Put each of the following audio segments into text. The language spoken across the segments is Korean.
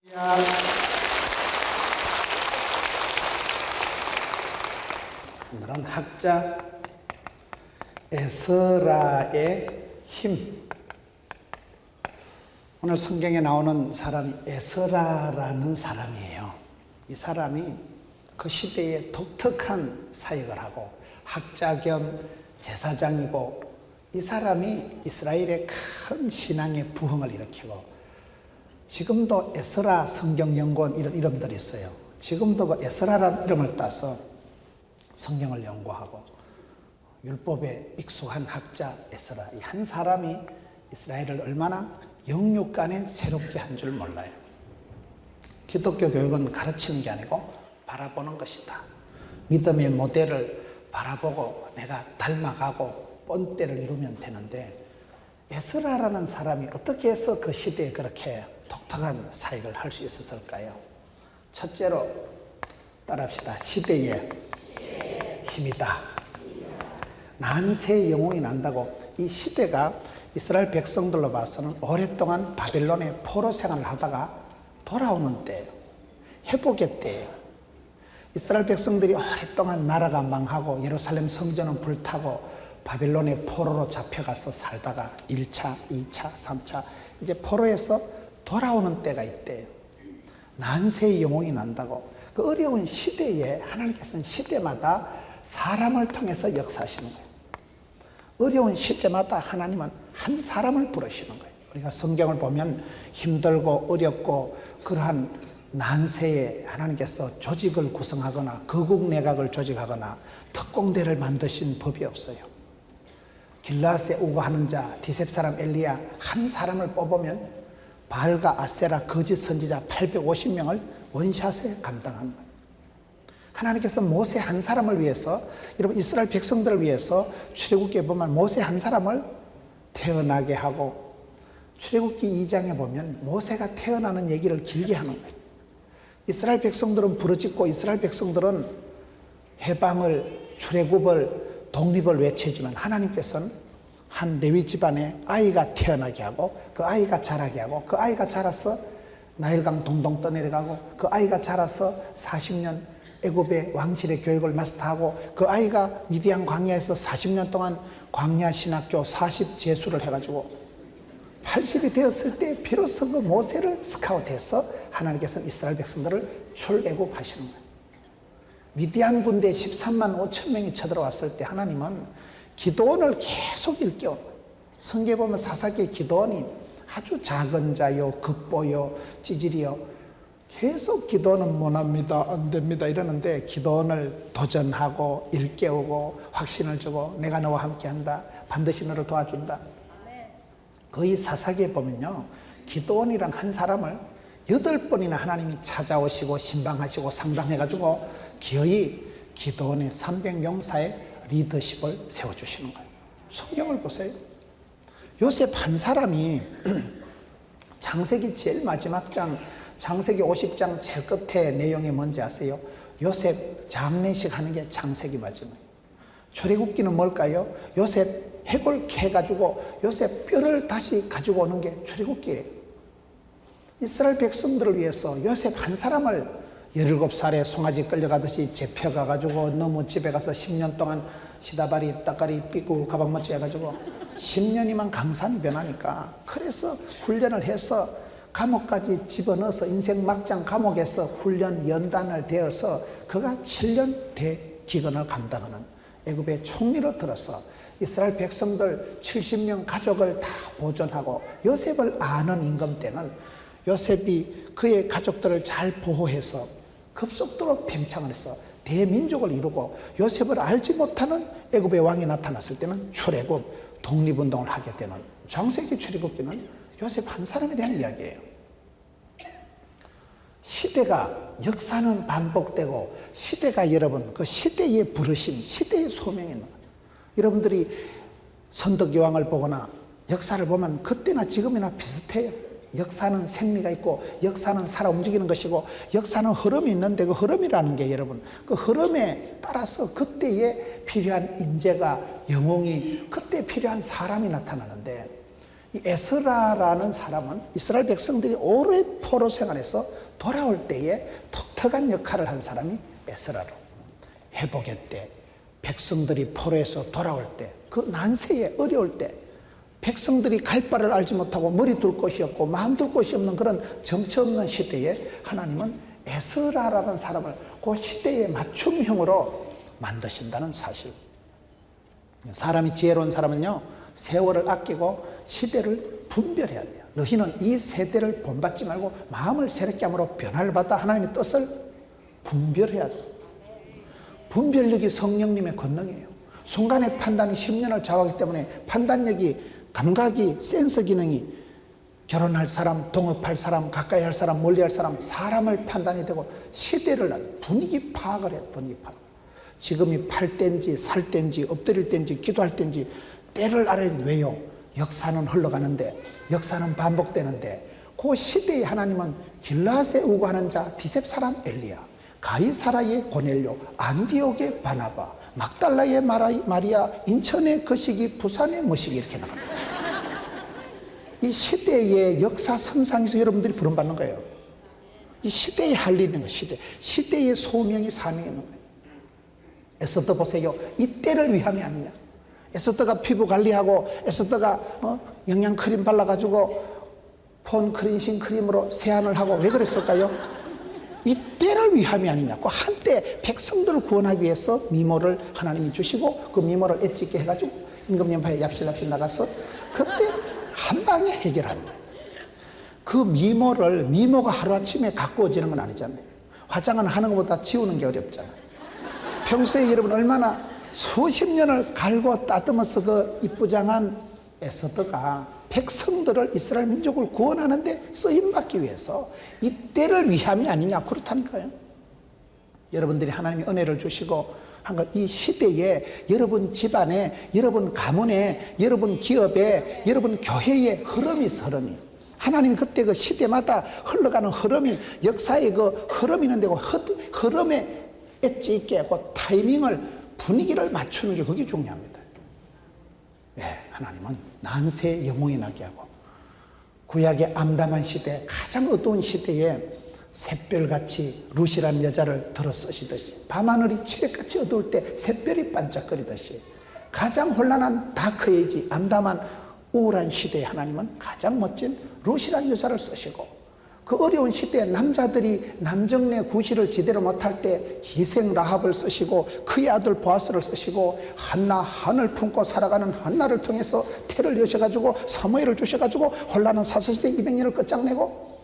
오늘은 학자 에스라의 힘. 오늘 성경에 나오는 사람이 에스라라는 사람이에요. 이 사람이 그 시대에 독특한 사역을 하고 학자 겸 제사장이고, 이 사람이 이스라엘의 큰 신앙의 부흥을 일으키고, 지금도 에스라 성경연구원 이런 이름들이 있어요. 지금도 그 에스라라는 이름을 따서 성경을 연구하고 율법에 익숙한 학자 에스라, 이 한 사람이 이스라엘을 얼마나 영육간에 새롭게 한 줄 몰라요. 기독교 교육은 가르치는 게 아니고 바라보는 것이다. 믿음의 모델을 바라보고 내가 닮아가고 본때를 이루면 되는데, 에스라라는 사람이 어떻게 해서 그 시대에 그렇게 독특한 사역을 할 수 있었을까요? 첫째로 따라합시다. 시대의 힘이다. 난세의 영웅이 난다고. 이 시대가 이스라엘 백성들로 봐서는 오랫동안 바벨론의 포로 생활을 하다가 돌아오는 때예요. 회복의 때예요. 이스라엘 백성들이 오랫동안 나라가 망하고 예루살렘 성전은 불타고 바벨론의 포로로 잡혀가서 살다가 1차, 2차, 3차 이제 포로에서 돌아오는 때가 있대요. 난세의 영웅이 난다고. 그 어려운 시대에 하나님께서는 시대마다 사람을 통해서 역사하시는 거예요. 어려운 시대마다 하나님은 한 사람을 부르시는 거예요. 우리가 성경을 보면 힘들고 어렵고 그러한 난세에 하나님께서 조직을 구성하거나 거국 내각을 조직하거나 특공대를 만드신 법이 없어요. 길라앗에 우거하는 자 디셉 사람 엘리야 한 사람을 뽑으면 바알과 아세라 거짓 선지자 850명을 원샷에 감당하는 거예요. 하나님께서 모세 한 사람을 위해서, 여러분 이스라엘 백성들을 위해서 출애굽기에 보면 모세 한 사람을 태어나게 하고, 출애굽기 2장에 보면 모세가 태어나는 얘기를 길게 하는 거예요. 이스라엘 백성들은 부르짖고 이스라엘 백성들은 해방을, 출애굽을, 독립을 외치지만 하나님께서는 한 레위 집안에 아이가 태어나게 하고 그 아이가 자라게 하고 그 아이가 자라서 나일강 동동 떠내려가고 그 아이가 자라서 40년 애굽의 왕실의 교육을 마스터하고 그 아이가 미디안 광야에서 40년 동안 광야 신학교 40제수를 해가지고 80이 되었을 때 비로소 그 모세를 스카우트해서 하나님께서는 이스라엘 백성들을 출애굽하시는 거예요. 미디안 군대 13만 5천 명이 쳐들어왔을 때 하나님은 기드온을 계속 일깨운 거예요. 성경에 보면 사사기의 기드온이 아주 작은 자요, 급보요, 찌질이요. 계속 기드온은 못합니다, 안 됩니다 이러는데 기드온을 도전하고 일깨우고 확신을 주고 내가 너와 함께한다, 반드시 너를 도와준다. 거의 사사기에 보면요, 기드온이란 한 사람을 8번이나 하나님이 찾아오시고 신방하시고 상담해가지고 기어이 기드온의 300용사의 리더십을 세워주시는 거예요. 성경을 보세요. 요셉 한 사람이 창세기 제일 마지막 장, 창세기 50장 제일 끝에 내용이 뭔지 아세요? 요셉 장례식 하는 게 창세기 마지막이에요. 출애굽기는 뭘까요? 요셉 해골 캐가지고 요셉 뼈를 다시 가지고 오는 게 출애굽기예요. 이스라엘 백성들을 위해서 요셉 한 사람을 17살에 송아지 끌려가듯이 잡혀가가지고 너무 집에 가서 10년 동안 시다바리 따까리 삐고 가방못지 해가지고 10년이면 강산이 변하니까, 그래서 훈련을 해서 감옥까지 집어넣어서 인생 막장 감옥에서 훈련 연단을 되어서 그가 7년 대기근을 감당하는 애굽의 총리로 들어서 이스라엘 백성들 70명 가족을 다 보존하고, 요셉을 아는 임금 때는 요셉이 그의 가족들을 잘 보호해서 급속도로 팽창을 해서 대민족을 이루고, 요셉을 알지 못하는 애굽의 왕이 나타났을 때는 출애굽, 독립운동을 하게 되는 창세기 출애굽기는 요셉 한 사람에 대한 이야기예요. 시대가, 역사는 반복되고 시대가, 여러분 그 시대의 부르심, 시대의 소명이 있는 거예요. 여러분들이 선덕여왕을 보거나 역사를 보면 그때나 지금이나 비슷해요. 역사는 생리가 있고 역사는 살아 움직이는 것이고 역사는 흐름이 있는데, 그 흐름이라는 게 여러분 그 흐름에 따라서 그때에 필요한 인재가, 영웅이, 그때 필요한 사람이 나타나는데, 이 에스라라는 사람은 이스라엘 백성들이 오래 포로 생활에서 돌아올 때에 독특한 역할을 한 사람이 에스라로, 회복의 때, 백성들이 포로에서 돌아올 때, 그 난세에 어려울 때, 백성들이 갈 바를 알지 못하고 머리 둘 곳이 없고 마음 둘 곳이 없는 그런 정처 없는 시대에 하나님은 에스라라는 사람을 그 시대에 맞춤형으로 만드신다는 사실. 사람이 지혜로운 사람은요, 세월을 아끼고 시대를 분별해야 돼요. 너희는 이 세대를 본받지 말고 마음을 새롭게 함으로 변화를 받아 하나님의 뜻을 분별해야 돼요. 분별력이 성령님의 권능이에요. 순간의 판단이 10년을 좌우하기 때문에 판단력이, 감각이, 센서 기능이 결혼할 사람, 동업할 사람, 가까이 할 사람, 멀리 할 사람, 사람을 판단이 되고 시대를 분위기 파악을 해요. 분위기 파악. 지금이 팔 때인지 살 때인지 엎드릴 때인지 기도할 때인지 때를 알아야 돼. 왜요? 역사는 흘러가는데, 역사는 반복되는데, 그 시대에 하나님은 길라앗에 우고하는 자 디셉 사람 엘리야, 가이사라의 고넬료, 안디옥의 바나바, 막달라의 마리아, 인천의 거시기, 부산의 머시기 이렇게 나갑니다. 이 시대의 역사 선상에서 여러분들이 부름받는 거예요. 이 시대에 할 일이 있는 거예요. 시대의 소명이 사명이 있는 거예요. 에스더 보세요. 이 때를 위함이 아니냐. 에스더가 피부 관리하고 에스더가 영양 크림 발라가지고 폰 클렌징 크림으로 세안을 하고 왜 그랬을까요? 이 때를 위함이 아니냐고. 한때 백성들을 구원하기 위해서 미모를 하나님이 주시고 그 미모를 엣지게 해가지고 임금연파에 얍실얍실 나가서 그때 한 방에 해결하는 거예요. 그 미모가 하루아침에 가꾸어지는 건 아니잖아요. 화장은 하는 것보다 지우는 게 어렵잖아요. 평소에 여러분 얼마나 수십 년을 갈고 따듬어서 그 이쁘장한 에스더가 백성들을, 이스라엘 민족을 구원하는데 쓰임받기 위해서 이 때를 위함이 아니냐, 그렇다니까요. 여러분들이 하나님이 은혜를 주시고 이 시대에 여러분 집안에, 여러분 가문에, 여러분 기업에, 여러분 교회에 흐름이 있어. 흐름이 하나님이 그때 그 시대마다 흘러가는 흐름이, 역사의 그 흐름이 있는데 그 흐름에 엣지 있게 그 타이밍을, 분위기를 맞추는 게 그게 중요합니다. 네, 하나님은 난세 영웅이 나게 하고 구약의 암담한 시대, 가장 어두운 시대에 샛별같이 룻이라는 여자를 들어 쓰시듯이, 밤하늘이 칠흑같이 어두울 때 샛별이 반짝거리듯이 가장 혼란한 다크에이지, 암담한 우울한 시대에 하나님은 가장 멋진 룻이라는 여자를 쓰시고, 그 어려운 시대에 남자들이 남정네 구실을 제대로 못할 때 기생 라합을 쓰시고, 그의 아들 보아스를 쓰시고, 한나, 한을 품고 살아가는 한나를 통해서 태를 여셔가지고 사무엘을 주셔가지고 혼란한 사사시대 200년을 끝장내고,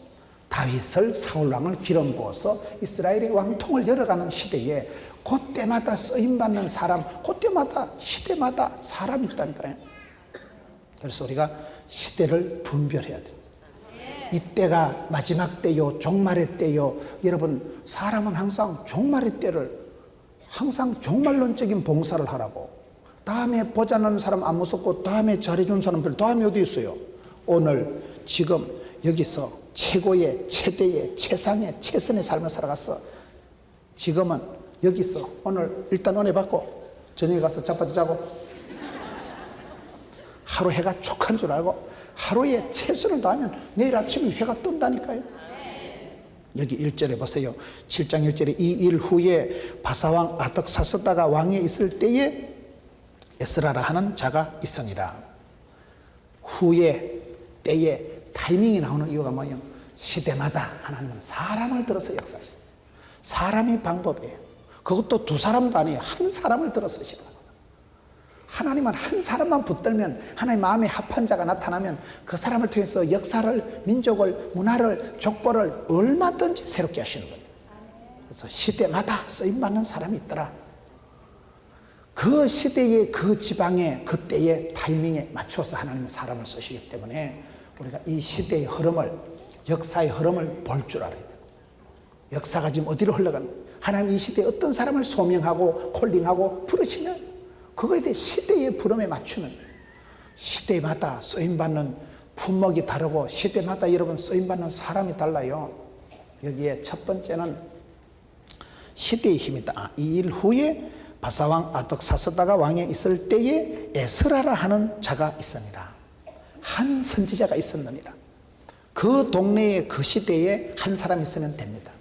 다윗을 사울왕을 기름 부어서 이스라엘의 왕통을 열어가는 시대에 그때마다 쓰임받는 사람, 그때마다 시대마다 사람이 있다니까요. 그래서 우리가 시대를 분별해야 돼요. 이때가 마지막 때요, 종말의 때요. 여러분, 사람은 항상 종말의 때를, 항상 종말론적인 봉사를 하라고. 다음에 보자는 사람 안 무섭고 다음에 잘해준 사람들 다음에 어디 있어요? 오늘 지금 여기서 최고의, 최대의, 최상의, 최선의 삶을 살아갔어. 지금은 여기서 오늘 일단 은혜 받고 저녁에 가서 자빠져 자고 하루 해가 촉한 줄 알고 하루에 최선을 다하면 내일 아침에 해가 뜬다니까요. 여기 1절에 보세요. 7장 1절에 이 일 후에 바사왕 아덕사스다가 왕에 있을 때에 에스라라 하는 자가 있으니라. 후에, 때에, 타이밍이 나오는 이유가 뭐예요? 시대마다 하나님은 사람을 들어서 역사하세요. 사람이 방법이에요. 그것도 두 사람도 아니에요. 한 사람을 들어서 시작합니다. 하나님은 한 사람만 붙들면, 하나님 마음에 합한 자가 나타나면 그 사람을 통해서 역사를, 민족을, 문화를, 족보를 얼마든지 새롭게 하시는 거예요. 그래서 시대마다 쓰임받는 사람이 있더라. 그 시대의, 그 지방의, 그때의 타이밍에 맞춰서 하나님은 사람을 쓰시기 때문에 우리가 이 시대의 흐름을, 역사의 흐름을 볼 줄 알아야 돼요. 역사가 지금 어디로 흘러가는, 하나님 이 시대에 어떤 사람을 소명하고 콜링하고 부르시냐, 그거에 대해 시대의 부름에 맞추는, 시대마다 쓰임받는 품목이 다르고 시대마다 여러분 쓰임받는 사람이 달라요. 여기에 첫 번째는 시대의 힘이다. 이 일 후에 바사왕 아덕사스다가 왕에 있을 때에 에스라라 하는 자가 있으니라. 한 선지자가 있었느니라. 그 동네에 그 시대에 한 사람이 있으면 됩니다.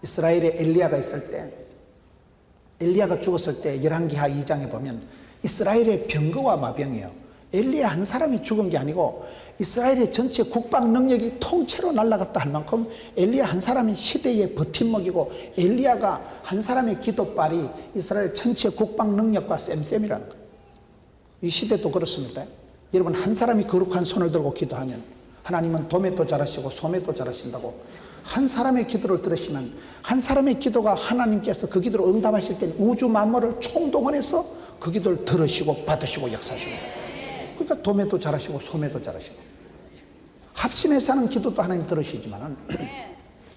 이스라엘에 엘리야가 있을 때, 엘리야가 죽었을 때 열왕기하 2장에 보면 이스라엘의 병거와 마병이에요. 엘리야 한 사람이 죽은 게 아니고 이스라엘의 전체 국방 능력이 통째로 날아갔다 할 만큼 엘리야 한 사람이 시대의 버팀목이고, 엘리야가 한 사람의 기도빨이 이스라엘 전체 국방 능력과 쌤쌤이라는 거예요. 이 시대도 그렇습니다. 여러분, 한 사람이 거룩한 손을 들고 기도하면 하나님은 도매도 잘하시고 소매도 잘하신다고. 한 사람의 기도를 들으시면, 한 사람의 기도가 하나님께서 그 기도를 응답하실 때는 우주 만물을 총동원해서 그 기도를 들으시고 받으시고 역사하시고. 그러니까 도매도 잘하시고 소매도 잘하시고. 합심해서 하는 기도도 하나님 들으시지만은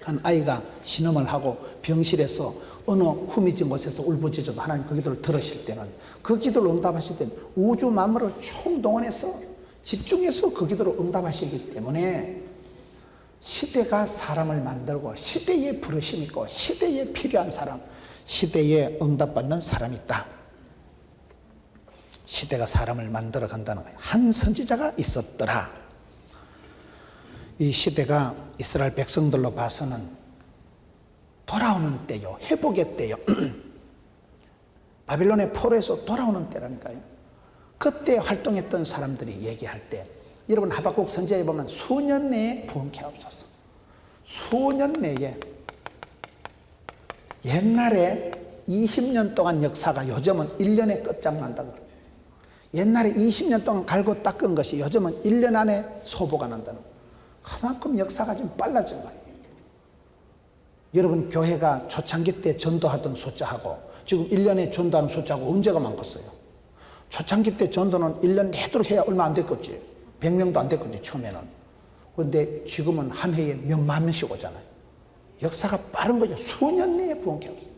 한 아이가 신음을 하고 병실에서 어느 후미진 곳에서 울부짖어도 하나님 그 기도를 들으실 때는, 그 기도를 응답하실 때는 우주 만물을 총동원해서 집중해서 그 기도를 응답하시기 때문에 시대가 사람을 만들고 시대에 부르심 있고 시대에 필요한 사람, 시대에 응답받는 사람이 있다. 시대가 사람을 만들어 간다는 거예요. 한 선지자가 있었더라. 이 시대가 이스라엘 백성들로 봐서는 돌아오는 때요, 회복의 때요. 바빌론의 포로에서 돌아오는 때라니까요. 그때 활동했던 사람들이 얘기할 때, 여러분 하박국 선지자에 보면 수년 내에 부흥케 하옵소서. 수년 내에. 옛날에 20년 동안 역사가 요즘은 1년에 끝장난다고. 옛날에 20년 동안 갈고 닦은 것이 요즘은 1년 안에 소보가 난다는 거예요. 그만큼 역사가 좀 빨라진 거예요. 여러분, 교회가 초창기 때 전도하던 숫자하고 지금 1년에 전도하는 숫자하고 언제가 많겠어요? 초창기 때 전도는 1년 내도록 해야 얼마 안 됐겠지. 100명도 안 됐겠지, 처음에는. 그런데 지금은 한 해에 몇만 명씩 오잖아요. 역사가 빠른 거죠. 수년 내에 부흥케 하옵소서.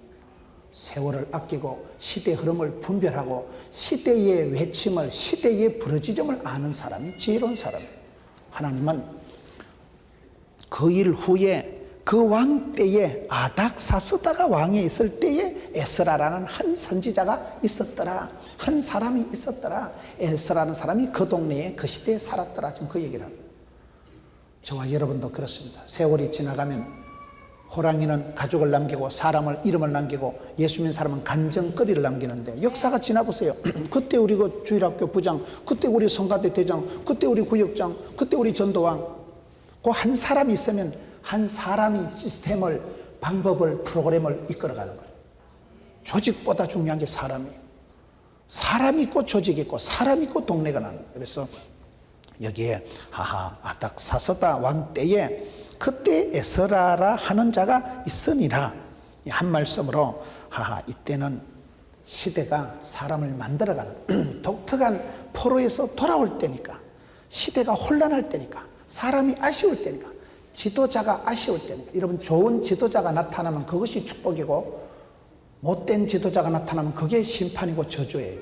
세월을 아끼고 시대 흐름을 분별하고 시대의 외침을, 시대의 부르짖음을 아는 사람이 지혜로운 사람이에요. 하나님은 그 일 후에 그 왕 때에 아닥사스다가 왕에 있을 때에 에스라라는 한 선지자가 있었더라. 한 사람이 있었더라. 에스라는 사람이 그 동네에 그 시대에 살았더라. 지금 그 얘기를 합니다. 저와 여러분도 그렇습니다. 세월이 지나가면 호랑이는 가족을 남기고 사람을, 이름을 남기고 예수 믿는 사람은 간정거리를 남기는데, 역사가 지나보세요. 그때 우리 그 주일학교 부장, 그때 우리 성가대 대장, 그때 우리 구역장, 그때 우리 전도왕. 그 한 사람이 있으면 한 사람이 시스템을, 방법을, 프로그램을 이끌어가는 거예요. 조직보다 중요한 게 사람이에요. 사람이 있고 조직이 있고 사람이 있고 동네가 나는 거예요. 그래서 여기에 아닥사스다 왕 때에 그때 에스라라 하는 자가 있으니라. 한 말씀으로 이때는 시대가 사람을 만들어가는 독특한 포로에서 돌아올 때니까, 시대가 혼란할 때니까, 사람이 아쉬울 때니까, 지도자가 아쉬울 때니까. 여러분, 좋은 지도자가 나타나면 그것이 축복이고 못된 지도자가 나타나면 그게 심판이고 저주예요.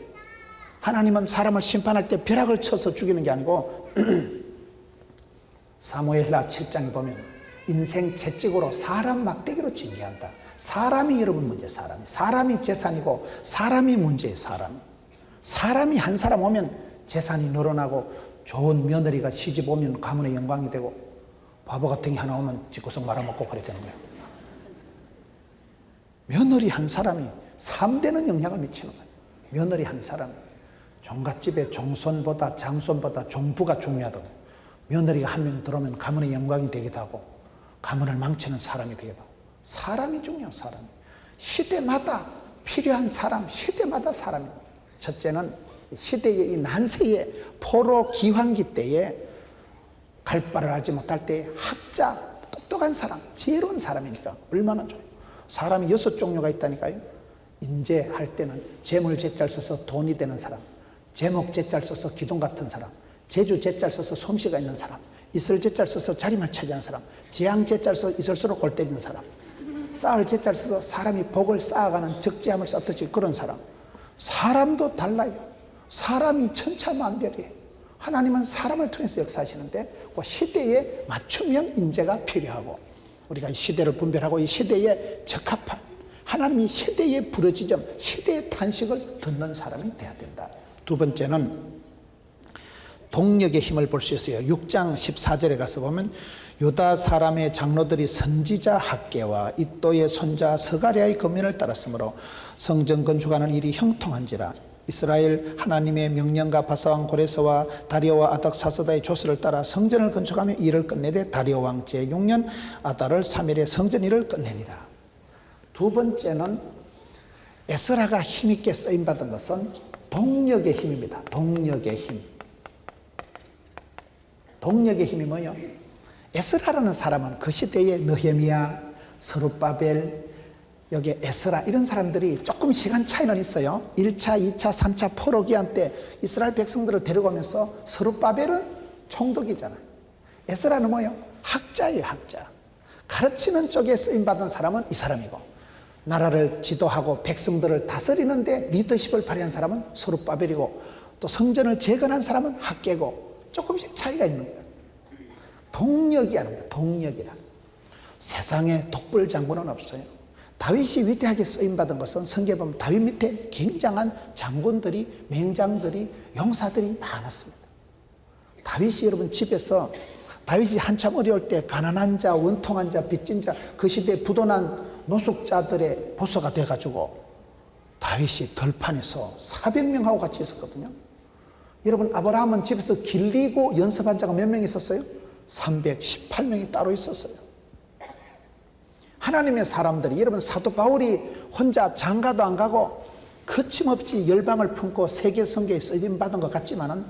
하나님은 사람을 심판할 때 벼락을 쳐서 죽이는 게 아니고 사무엘하 7장에 보면 인생 채찍으로 사람 막대기로 징계한다. 사람이 여러분 문제, 사람이 재산이고 사람이 문제예요. 사람이 한 사람 오면 재산이 늘어나고 좋은 며느리가 시집 오면 가문의 영광이 되고, 바보 같은 게 하나 오면 집구석 말아먹고 그래 되는 거예요. 며느리 한 사람이 3대는 영향을 미치는 거예요. 며느리 한 사람. 종갓집에 종손보다 장손보다 종부가 중요하다고. 며느리가 한 명 들어오면 가문의 영광이 되기도 하고 가문을 망치는 사람이 되기도 하고. 사람이 중요한 사람. 시대마다 필요한 사람, 시대마다 사람입니다. 첫째는 시대의 이 난세의 포로 기환기 때에 갈 바를 알지 못할 때 학자, 똑똑한 사람, 지혜로운 사람이니까 얼마나 좋아요. 사람이 6종류가 있다니까요. 인재할 때는 재물 제자를 써서 돈이 되는 사람, 제목 제자를 써서 기둥 같은 사람, 제주 제자를 써서 솜씨가 있는 사람, 이슬 제자를 써서 자리만 차지하는 사람, 재앙 제자를 써서 이슬수록 골 때리는 사람, 쌓을 제자를 써서 사람이 복을 쌓아가는 적재함을 썼듯이 그런 사람. 사람도 달라요. 사람이 천차만별이에요. 하나님은 사람을 통해서 역사하시는데 그 시대에 맞춤형 인재가 필요하고, 우리가 이 시대를 분별하고 이 시대에 적합한, 하나님이 시대의 부르짖음, 시대의 탄식을 듣는 사람이 돼야 된다. 두 번째는 동력의 힘을 볼 수 있어요. 6장 14절에 가서 보면 유다 사람의 장로들이 선지자 학계와 이또의 손자 스가랴의 검면을 따랐으므로 성전 건축하는 일이 형통한지라. 이스라엘 하나님의 명령과 바사왕 고레스와 다리오와 아닥사스다의 조서를 따라 성전을 건축하며 일을 끝내되 다리오 왕 제6년 아달월 3일에 성전 일을 끝내니라. 두 번째는 에스라가 힘있게 쓰임받은 것은 동력의 힘입니다. 동력의 힘. 동력의 힘이 뭐예요? 에스라라는 사람은 그 시대에 느헤미야, 스룹바벨, 여기 에스라 이런 사람들이 조금 시간 차이는 있어요. 1차, 2차, 3차 포로기한 때 이스라엘 백성들을 데려가면서 스룹바벨은 총독이잖아요. 에스라는 뭐예요? 학자예요, 학자. 가르치는 쪽에 쓰임받은 사람은 이 사람이고, 나라를 지도하고 백성들을 다스리는데 리더십을 발휘한 사람은 스룹바벨이고, 또 성전을 재건한 사람은 학계고, 조금씩 차이가 있는 거예요. 동력이라는 거예요. 동력이라. 세상에 독불 장군은 없어요. 다윗이 위대하게 쓰임받은 것은 성경에 보면 다윗 밑에 굉장한 장군들이, 맹장들이, 용사들이 많았습니다. 다윗이 여러분 집에서, 다윗이 한참 어려울 때 가난한 자, 원통한 자, 빚진 자, 그 시대에 부도난 노숙자들의 보수가 돼가지고 다윗이 들판에서 400명하고 같이 있었거든요. 여러분, 아브라함은 집에서 길리고 연습한 자가 몇 명 있었어요? 318명이 따로 있었어요. 하나님의 사람들이, 여러분, 사도 바울이 혼자 장가도 안 가고 거침없이 열방을 품고 세계 선교에 쓰임받은 것 같지만은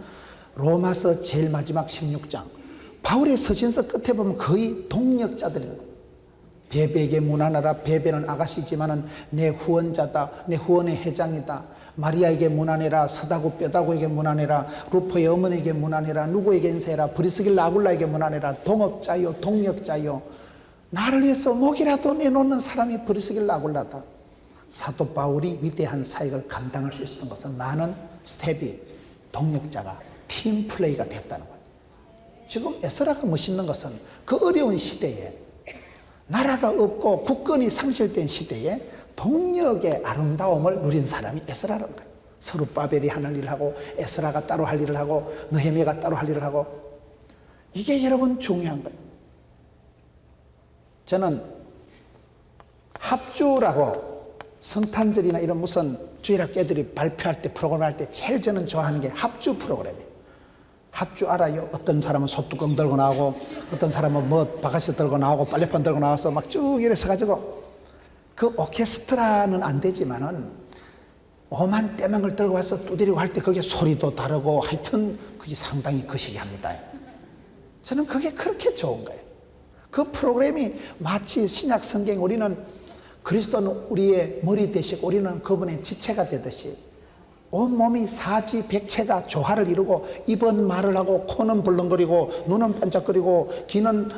로마서 제일 마지막 16장 바울의 서신서 끝에 보면 거의 동력자들이에요. 베베에게 문안하라. 베베는 아가씨지만은 내 후원자다. 내 후원의 회장이다. 마리아에게 문안해라. 서다구 뼈다구에게 문안해라. 루포의 어머니에게 문안해라. 누구에게 인사해라. 브리스길라 아굴라에게 문안해라. 동업자요, 동력자요. 나를 위해서 목이라도 내놓는 사람이 브리스길라 아굴라다. 사도 바울이 위대한 사역을 감당할 수 있었던 것은 많은 스텝이, 동력자가 팀 플레이가 됐다는 거예요. 지금 에스라가 멋있는 것은 그 어려운 시대에, 나라가 없고 국권이 상실된 시대에 동력의 아름다움을 누린 사람이 에스라라는 거예요. 스룹바벨이 하는 일을 하고, 에스라가 따로 할 일을 하고, 느헤미야가 따로 할 일을 하고, 이게 여러분 중요한 거예요. 저는 합주라고 성탄절이나 이런 무슨 주일학교 애들이 발표할 때, 프로그램 할 때 제일 저는 좋아하는 게 합주 프로그램이에요. 합주 알아요? 어떤 사람은 소뚜껑 들고 나오고, 어떤 사람은 뭐 바가지 들고 나오고, 빨래판 들고 나와서 막 쭉 이래 서가지고, 그 오케스트라는 안 되지만은 오만 떼망을 들고 와서 두드리고 할 때 그게 소리도 다르고, 하여튼 그게 상당히 거시기 합니다. 저는 그게 그렇게 좋은 거예요. 그 프로그램이 마치 신약 성경, 우리는 그리스도는 우리의 머리 되시고 우리는 그분의 지체가 되듯이 온몸이 사지백체가 조화를 이루고, 입은 말을 하고, 코는 벌렁거리고, 눈은 반짝거리고, 귀는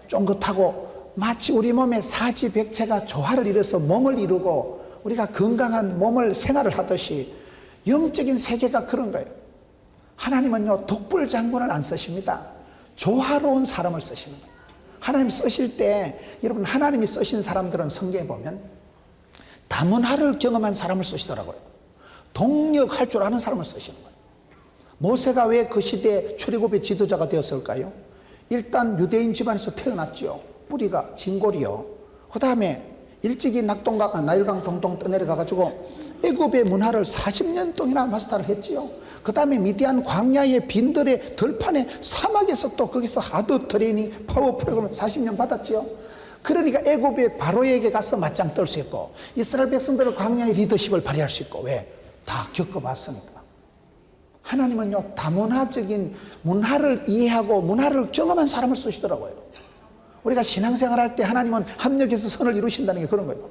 쫑긋하고, 마치 우리 몸의 사지백체가 조화를 이뤄서 몸을 이루고 우리가 건강한 몸을 생활을 하듯이 영적인 세계가 그런 거예요. 하나님은요, 독불 장군을 안 쓰십니다. 조화로운 사람을 쓰시는 거예요. 하나님 쓰실 때, 여러분, 하나님이 쓰신 사람들은 성경에 보면 다문화를 경험한 사람을 쓰시더라고요. 동력할 줄 아는 사람을 쓰시는 거예요. 모세가 왜 그 시대에 출애굽의 지도자가 되었을까요? 일단 유대인 집안에서 태어났죠. 뿌리가 진골이요. 그 다음에 일찍이 나일강 동동 떠내려가 가지고 애굽의 문화를 40년 동안이나 마스터를 했지요. 그 다음에 미디안 광야의 빈들의 들판에 사막에서 또 거기서 하드 트레이닝 파워 프로그램 40년 받았지요. 그러니까 애굽의 바로에게 가서 맞짱 뜰 수 있고, 이스라엘 백성들을 광야의 리더십을 발휘할 수 있고. 왜? 다 겪어봤으니까. 하나님은요, 다문화적인 문화를 이해하고 문화를 경험한 사람을 쓰시더라고요. 우리가 신앙생활 할 때 하나님은 합력해서 선을 이루신다는 게 그런 거예요.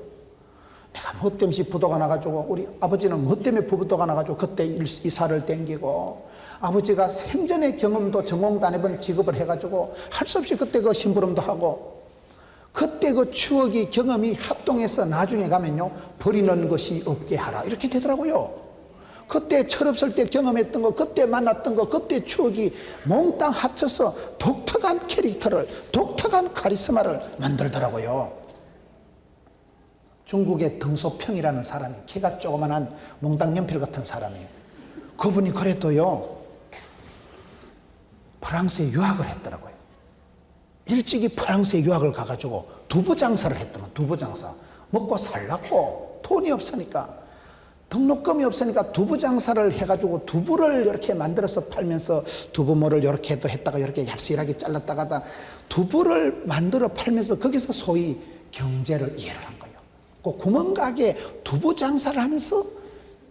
내가 뭐 때문에 부도가 나가지고, 우리 아버지는 뭐 때문에 부도가 나가지고 그때 이사를 땡기고, 아버지가 생전의 경험도 전공도 안 해본 직업을 해가지고 할 수 없이 그때 그 심부름도 하고, 그때 그 추억이, 경험이 합동해서 나중에 가면요, 버리는 것이 없게 하라, 이렇게 되더라고요. 그때 철없을 때 경험했던 거, 그때 만났던 거, 그때 추억이 몽땅 합쳐서 독특한 캐릭터를, 독특한 카리스마를 만들더라고요. 중국의 덩소평이라는 사람이, 키가 조그만한 몽땅 연필 같은 사람이에요. 그분이 그래도요, 프랑스에 유학을 했더라고요. 일찍이 프랑스에 유학을 가가지고 두부 장사를 했더만. 두부 장사. 먹고 살랐고 돈이 없으니까, 등록금이 없으니까 두부 장사를 해가지고 두부를 이렇게 만들어서 팔면서 두부모를 이렇게 또 했다가 이렇게 얍실하게 잘랐다가 두부를 만들어 팔면서 거기서 소위 경제를 이해를 한 거예요. 그 구멍가게 두부 장사를 하면서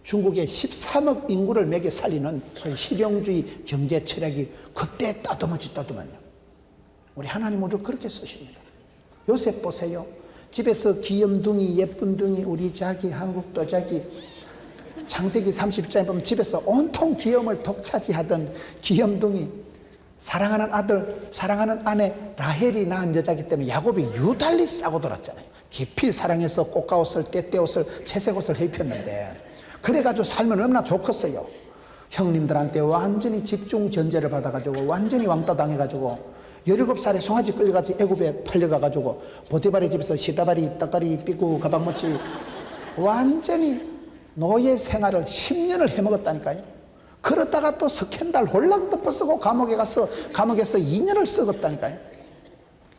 중국의 13억 인구를 먹여 살리는 소위 실용주의 경제 철학이 그때 따듬었죠. 우리 하나님 우리를 그렇게 쓰십니다. 요셉 보세요. 집에서 귀염둥이, 예쁜둥이, 우리 자기, 한국도 자기. 창세기 30장에 보면 집에서 온통 귀염을 독차지하던 귀염둥이, 사랑하는 아들, 사랑하는 아내 라헬이 낳은 여자이기 때문에 야곱이 유달리 싸고 돌았잖아요. 깊이 사랑해서 꽃가옷을, 떼떼옷을, 채색옷을 입혔는데, 그래가지고 살면 얼마나 좋겠어요. 형님들한테 완전히 집중 견제를 받아가지고 완전히 왕따 당해가지고 17살에 송아지 끌려가지고 애굽에 팔려가가지고 보디발의 집에서 시다바리, 떡가리, 삐구, 가방 못지 완전히 노예 생활을 10년을 해먹었다니까요. 그러다가 또 스캔들 홀랑 덮어쓰고 감옥에서 2년을 썩었다니까요.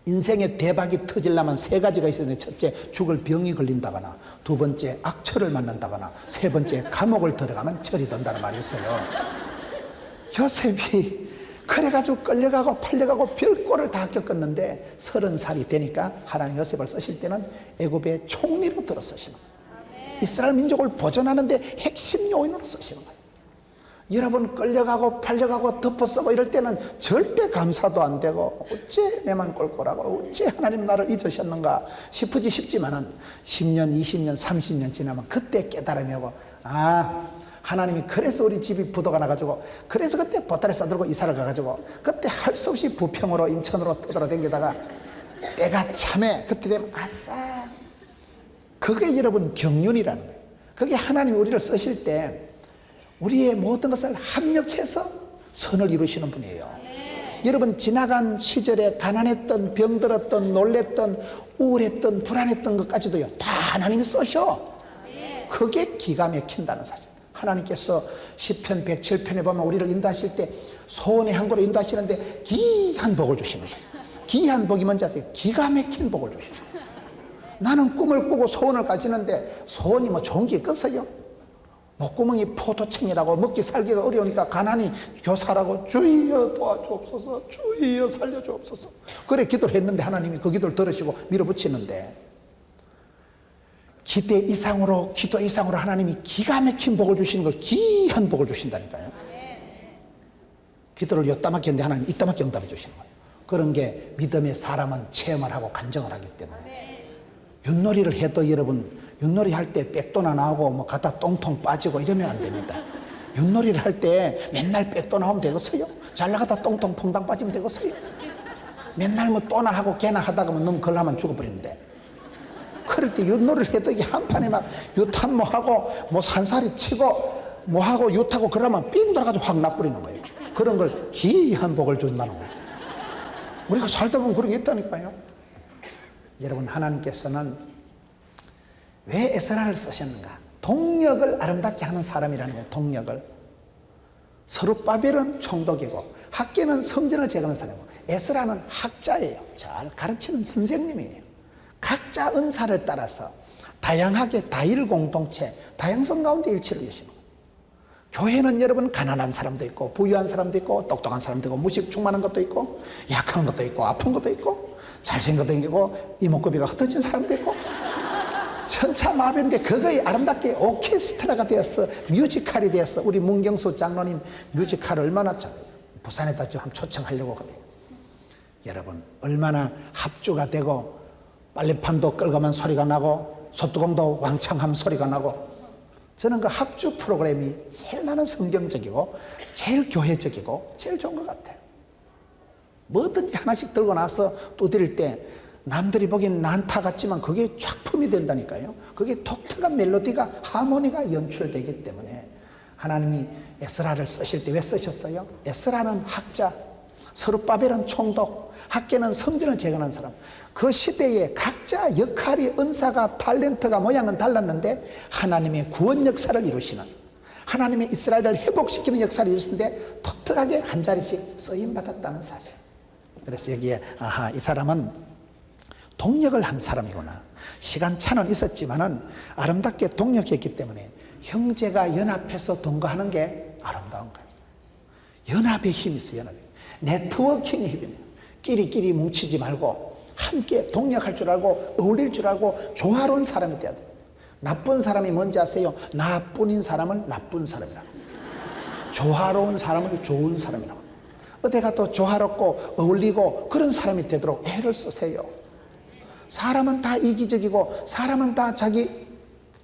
인생의 대박이 터지려면 3가지가 있어야 돼. 첫째, 죽을 병이 걸린다거나, 두 번째, 악처를 만난다거나, 세 번째, 감옥을 들어가면 철이 든다는 말이 있어요. 요셉이 그래가지고 끌려가고 팔려가고 별꼴을 다 겪었는데 30살이 되니까 하나님 요셉을 쓰실 때는 애굽의 총리로 들어 쓰시는 거예요. 이스라엘 민족을 보존하는데 핵심 요인으로 쓰시는 거예요. 여러분 끌려가고 팔려가고 덮어쓰고 이럴 때는 절대 감사도 안 되고 어째 내만 꼴꼴하고 어째 하나님 나를 잊으셨는가 싶지만은 10년, 20년, 30년 지나면 그때 깨달음이 오고, 아, 하나님이 그래서 우리 집이 부도가 나가지고, 그래서 그때 보따리 싸들고 이사를 가가지고 그때 할 수 없이 부평으로 인천으로 떠돌아다니다가 때가 참해 그때 되면 아싸, 그게 여러분 경륜이라는 거예요. 그게 하나님이 우리를 쓰실 때 우리의 모든 것을 합력해서 선을 이루시는 분이에요. 여러분 지나간 시절에 가난했던, 병들었던, 놀랬던, 우울했던, 불안했던 것까지도요 다 하나님이 쓰셔. 그게 기가 막힌다는 사실. 하나님께서 시편 107편에 보면 우리를 인도하실 때 소원의 항구로 인도하시는데 귀한 복을 주시는 거예요. 귀한 복이 뭔지 아세요? 기가 막힌 복을 주시는 거예요. 나는 꿈을 꾸고 소원을 가지는데 소원이 뭐 좋은 게 있겠어요? 목구멍이 포도청이라고 먹기 살기가 어려우니까 가난이 교사라고 주여 도와주옵소서, 주여 살려주옵소서. 그래 기도를 했는데 하나님이 그 기도를 들으시고 밀어붙이는데, 기대 이상으로 기도 이상으로 하나님이 기가 막힌 복을 주시는 걸 귀한 복을 주신다니까요. 기도를 요따맣게 했는데 하나님이 이따맣게 응답해 주시는 거예요. 그런 게 믿음의 사람은 체험을 하고 간증을 하기 때문에. 윷놀이를 해도 여러분 윷놀이 할 때 백도나 나오고 뭐 가다 똥통 빠지고 이러면 안 됩니다. 윷놀이를 할 때 맨날 백도 나오면 되겠어요? 잘 나가다 똥통 퐁당 빠지면 되겠어요? 맨날 뭐 또나 하고 개나 하다가 뭐 너무 걸하면 죽어버리는데, 그럴 때 윷놀이를 해도 이게 한 판에 막 유탄 뭐 하고 뭐 산살이 치고 뭐 하고 유타고 그러면 삥 돌아가지고 확 나버리는 거예요. 그런 걸 귀한 복을 준다는 거예요. 우리가 살다 보면 그런 게 있다니까요. 여러분 하나님께서는 왜 에스라를 쓰셨는가? 동력을 아름답게 하는 사람이라는 거예요. 동력을. 서룹바벨은 총독이고 학계는 성전을 재건하는 사람이고 에스라는 학자예요. 잘 가르치는 선생님이에요. 각자 은사를 따라서 다양하게 다일 공동체, 다양성 가운데 일치를 이루시는 거예요. 교회는 여러분 가난한 사람도 있고 부유한 사람도 있고 똑똑한 사람도 있고 무식 충만한 것도 있고 약한 것도 있고 아픈 것도 있고 잘생긴 것도 있고 이목구비가 흩어진 사람도 있고 천차만별인데 그거에 아름답게 오케스트라가 되어서 뮤지컬이 되어서 우리 문경수 장로님 뮤지컬 얼마나 부산에다 좀 초청하려고 그래요. 여러분 얼마나 합주가 되고 빨래판도 끌고만 소리가 나고 솥뚜껑도 왕창하면 소리가 나고, 저는 그 합주 프로그램이 제일 나는 성경적이고 제일 교회적이고 제일 좋은 것 같아요. 뭐든지 하나씩 들고 나서 두드릴 때 남들이 보기엔 난타 같지만 그게 작품이 된다니까요. 그게 독특한 멜로디가 하모니가 연출되기 때문에 하나님이 에스라를 쓰실 때 왜 쓰셨어요? 에스라는 학자, 서룹바벨은 총독, 학계는 성전을 재건한 사람. 그 시대에 각자 역할이 은사가 탤런트가 모양은 달랐는데 하나님의 구원 역사를 이루시는, 하나님의 이스라엘을 회복시키는 역사를 이루었는데 독특하게 한 자리씩 쓰임받았다는 사실. 그래서 여기에 아하, 이 사람은 동력을 한 사람이구나. 시간차는 있었지만은 아름답게 동력했기 때문에 형제가 연합해서 동거하는 게 아름다운 거예요. 연합의 힘이 있어요. 연합. 네트워킹의 힘이에요. 끼리끼리 뭉치지 말고 함께 동력할 줄 알고 어울릴 줄 알고 조화로운 사람이 돼야 돼요. 나쁜 사람이 뭔지 아세요? 나뿐인 사람은 나쁜 사람이라고. 조화로운 사람은 좋은 사람이라고. 어디 가도 조화롭고 어울리고 그런 사람이 되도록 애를 쓰세요. 사람은 다 이기적이고 사람은 다 자기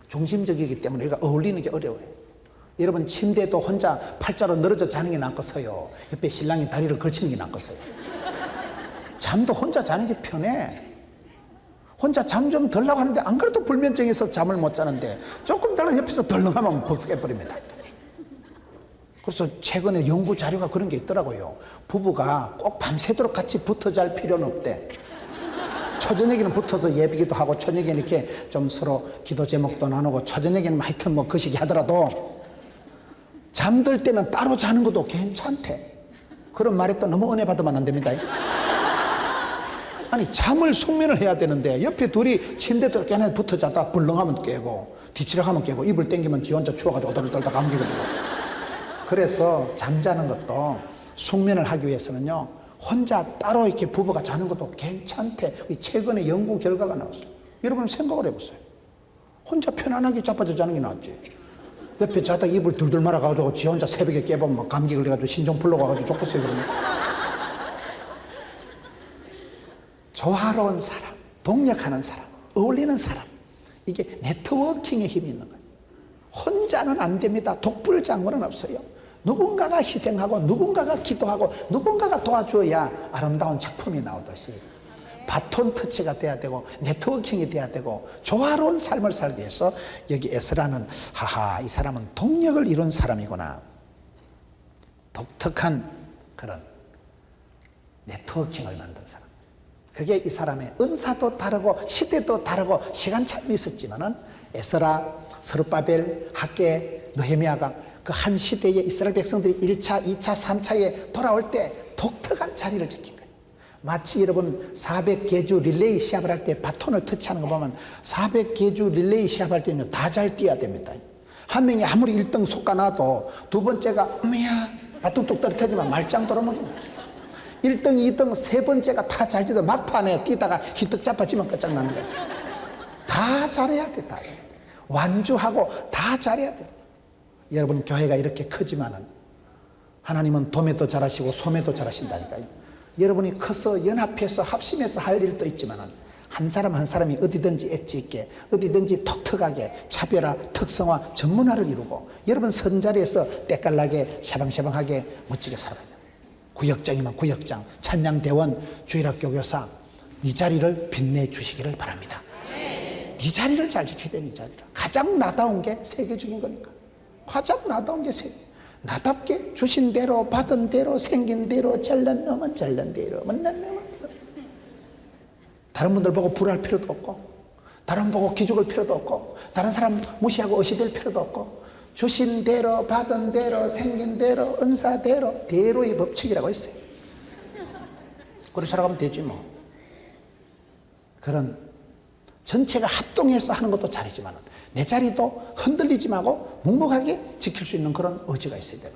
중심적이기 때문에 우리가 어울리는 게 어려워요. 여러분 침대도 혼자 팔자로 늘어져 자는 게 낫겠어요? 옆에 신랑이 다리를 걸치는 게 낫겠어요? 잠도 혼자 자는 게 편해. 혼자 잠 좀 덜라고 하는데 안 그래도 불면증에서 잠을 못 자는데 조금 덜 옆에서 덜렁하면 벗겨버립니다. 그래서 최근에 연구 자료가 그런 게 있더라고요. 부부가 꼭 밤새도록 같이 붙어 잘 필요는 없대. 초저녁에는 붙어서 예비기도 하고 저녁에는 이렇게 좀 서로 기도 제목도 나누고 초저녁에는 하여튼 뭐 거시기 하더라도 잠들 때는 따로 자는 것도 괜찮대. 그런 말에 또 너무 은혜 받으면 안 됩니다. 아니 잠을 숙면을 해야 되는데 옆에 둘이 침대도 깨나 붙어 자다 벌렁하면 깨고 뒤치락하면 깨고 이불 땡기면 지 혼자 추워가지고 오돌 떨다 감기 걸리고. 그래서 잠자는 것도 숙면을 하기 위해서는요 혼자 따로 이렇게 부부가 자는 것도 괜찮대. 최근에 연구 결과가 나왔어요. 여러분 생각을 해보세요. 혼자 편안하게 자빠져 자는 게 낫지. 옆에 자다 이불 둘둘 말아가지고 지 혼자 새벽에 깨보면 감기 걸려가지고 신종 풀러 가가지고 좋겠어요. 그러면. 조화로운 사람, 동력하는 사람, 어울리는 사람, 이게 네트워킹의 힘이 있는 거예요. 혼자는 안 됩니다. 독불장군은 없어요. 누군가가 희생하고 누군가가 기도하고 누군가가 도와줘야 아름다운 작품이 나오듯이 바톤 터치가 돼야 되고 네트워킹이 돼야 되고 조화로운 삶을 살기 위해서 여기 에스라는 하하, 이 사람은 동력을 이룬 사람이구나. 독특한 그런 네트워킹을 만든 사람. 그게 이 사람의 은사도 다르고 시대도 다르고 시간차는 있었지만은 에스라, 스룹바벨, 학개, 느헤미야가 그 한 시대에 이스라엘 백성들이 1차, 2차, 3차에 돌아올 때 독특한 자리를 지킨 거예요. 마치 여러분 400계주 릴레이 시합을 할 때 바톤을 터치하는 거 보면 400계주 릴레이 시합할 때는 다 잘 뛰어야 됩니다. 한 명이 아무리 1등 속가나도 두 번째가 어머야 바톤 뚝 떨어뜨리면 말짱 돌아먹입니다. 1등, 2등, 세 번째가 다 잘 뛰다 막판에 뛰다가 히뜩 잡아지면 끝장나는 거예요. 다 잘해야 돼, 다 잘해. 완주하고 다 잘해야 돼. 여러분 교회가 이렇게 크지만은 하나님은 도매도 잘하시고 소매도 잘하신다니까요. 여러분이 커서 연합해서 합심해서 할 일도 있지만은 한 사람 한 사람이 어디든지 엣지 있게 어디든지 톡톡하게 차별화, 특성화, 전문화를 이루고 여러분 선자리에서 때깔나게 샤방샤방하게 멋지게 살아가야 돼요. 구역장이면 구역장, 찬양대원, 주일학교 교사 이 자리를 빛내주시기를 바랍니다. 이 자리를 잘 지켜야 돼요. 이 자리를. 가장 나다운 게 세계적인 거니까. 가장 나다운 게 세계. 나답게 주신 대로 받은 대로 생긴 대로 잘난 놈은 잘난 대로 못난 놈은 다른 분들 보고 불할 필요도 없고 다른 분 보고 기죽을 필요도 없고 다른 사람 무시하고 어시될 필요도 없고 주신 대로 받은 대로 생긴 대로 은사대로 대로의 법칙이라고 있어요. 그렇게 살아가면 되지 뭐. 그런 전체가 합동해서 하는 것도 잘이지만 내 자리도 흔들리지 말고 묵묵하게 지킬 수 있는 그런 의지가 있어야 돼요.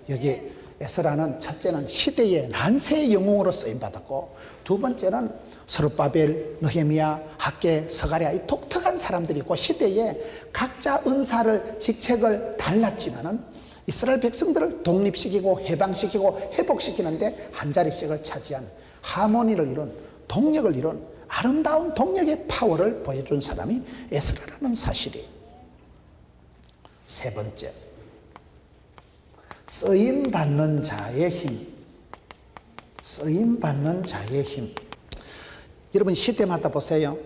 여기 에스라는 첫째는 시대의 난세의 영웅으로 쓰임받았고 두 번째는 스룹바벨, 느헤미야, 학개, 스가랴 이 독특한 사람들이 있고 시대에 각자 은사를 직책을 달랐지만은 이스라엘 백성들을 독립시키고 해방시키고 회복시키는데 한 자리씩을 차지한 하모니를 이룬 동력을 이룬 아름다운 동력의 파워를 보여준 사람이 에스라라는 사실이에요. 세 번째, 쓰임받는 자의 힘. 쓰임받는 자의 힘. 여러분 시대마다 보세요.